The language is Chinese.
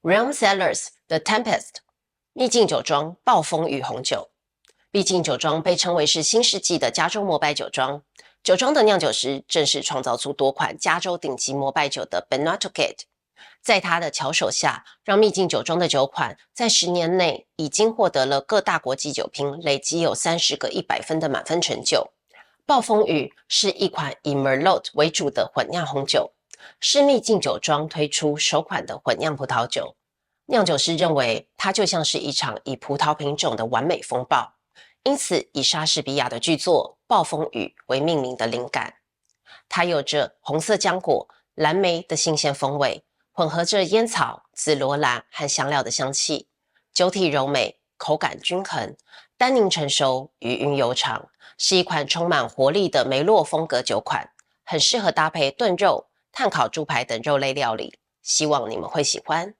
Realm Cellars The Tempest 秘境酒庄暴风雨红酒。秘境酒庄被称为是新世纪的加州摩拜酒庄。酒庄的酿酒师正是创造出多款加州顶级摩拜酒的 Bernardo Gate。在他的巧手下，让秘境酒庄的酒款在10年内已经获得了各大国际酒评累积有30个100分的满分成就。暴风雨是一款以 Merlot 为主的混酿红酒，是秘境酒庄推出首款的混酿葡萄酒。酿酒师认为它就像是一场以葡萄品种的完美风暴，因此以莎士比亚的剧作《暴风雨》为命名的灵感。它有着红色浆果、蓝莓的新鲜风味，混合着烟草、紫罗兰和香料的香气，酒体柔美，口感均衡，单宁成熟，余韵悠长，是一款充满活力的梅洛风格酒款，很适合搭配炖肉、炭烤猪排等肉类料理，希望你们会喜欢。